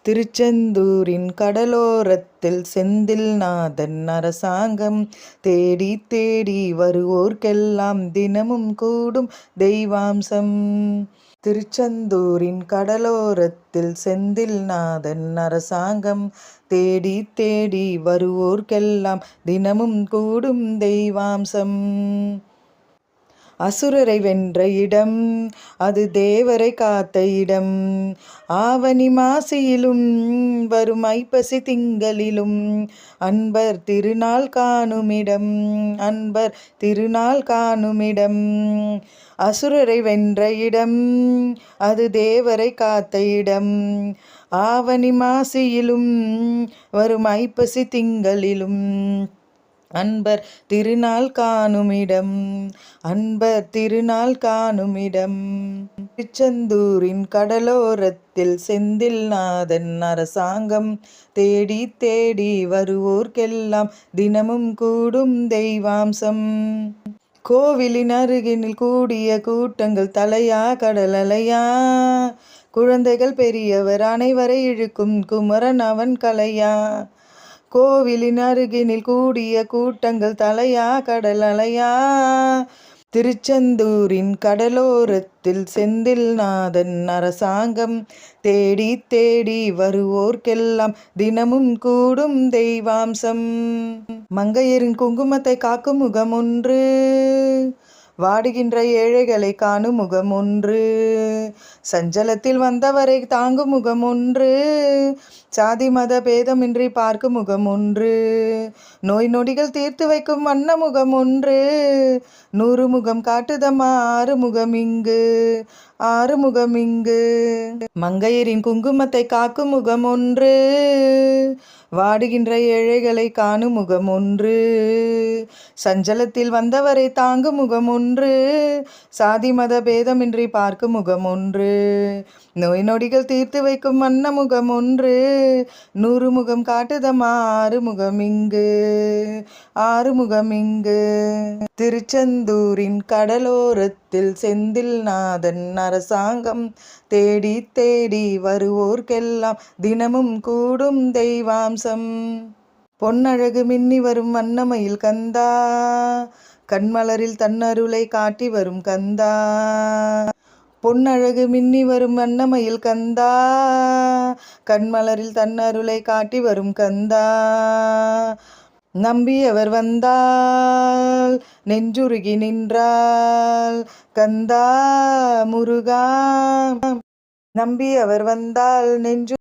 திருச்செந்தூரின் கடலோரத்தில் செந்தில்நாதன் அரசாங்கம் தேடி தேடி வருவோர்க்கெல்லாம் தினமும் கூடும் தெய்வாம்சம். திருச்செந்தூரின் கடலோரத்தில் செந்தில்நாதன் அரசாங்கம் தேடி தேடி வருவோர்க்கெல்லாம் தினமும் கூடும் தெய்வாம்சம். அசுரரை வென்ற இடம் அது தேவரை காத்த இடம். ஆவணி மாசியிலும் வரும் ஐப்பசி திங்களிலும் அன்பர் திருநாள் காணுமிடம். அன்பர் திருநாள் காணுமிடம். அசுரரை வென்ற இடம் அது தேவரை காத்த இடம். ஆவணி மாசியிலும் வரும் ஐப்பசி திங்களிலும் அன்பர் திருநாள் காணுமிடம். அன்பர் திருநாள் காணுமிடம். திருச்செந்தூரின் கடலோரத்தில் செந்தில்நாதன் அரசாங்கம் தேடி தேடி வருவோர்க்கெல்லாம் தினமும் கூடும் தெய்வாம்சம். கோவிலின் அருகினில் கூடிய கூட்டங்கள் தலையா கடல் அலையா. குழந்தைகள் பெரியவர் அனைவரை இழுக்கும் குமரன் அவன் கலையா. கோவிலின் அருகினில் கூடிய கூட்டங்கள் தலையா கடல் அலையா. திருச்செந்தூரின் கடலோரத்தில் செந்தில்நாதன் அரசாங்கம் தேடி தேடி வருவோர்க்கெல்லாம் தினமும் கூடும் தெய்வாம்சம். மங்கையரின் குங்குமத்தை காக்கும் முகம் ஒன்று, வாடுகின்ற ஏழைகளை காணும் முகம் ஒன்று, சஞ்சலத்தில் வந்தவரை தாங்கும் முகம் ஒன்று, சாதி மத பேதமின்றி பார்க்கும் முகம் ஒன்று, நோய் நொடிகள் தீர்த்து வைக்கும் வண்ண முகம் ஒன்று, 100 முகம் காட்டுதம்மா ஆறுமுகம் இங்கு, ஆறுமுகம் இங்கு. மங்கையரின் குங்குமத்தை காக்கும் முகம் ஒன்று, வாடுகின்ற ஏழைகளை காணும் முகம் ஒன்று, சஞ்சலத்தில் வந்தவரை தாங்கும் முகம் ஒன்று, சாதி மத பேதமின்றி பார்க்கும் முகம் ஒன்று, நோய் நொடிகள் தீர்த்து வைக்கும் வண்ண முகம் ஒன்று, 100 முகம் காட்டுதம்மா ஆறுமுகம் இங்கு, ஆறுமுகம் இங்கு. திருச்செந்தூரின் கடலோரத்தில் செந்தில்நாதன் அரசாங்கம் தேடி தேடி வருவோர்க்கெல்லாம் தினமும் கூடும் தெய்வாம்சம். பொன்னழகு மின்னி வரும் வண்ணமயில் கந்தா, கண்மலரில் தன்னருளை காட்டி வரும் கந்தா. பொன்னழகு மின்னி வரும் வண்ணமயில் கந்தா, கண்மலரில் தன்னருளை காட்டி வரும் கந்தா. நம்பியவர் வந்தால் நெஞ்சுருகி நின்றால் கந்தா முருகா. நம்பியவர் வந்தால் நெஞ்சு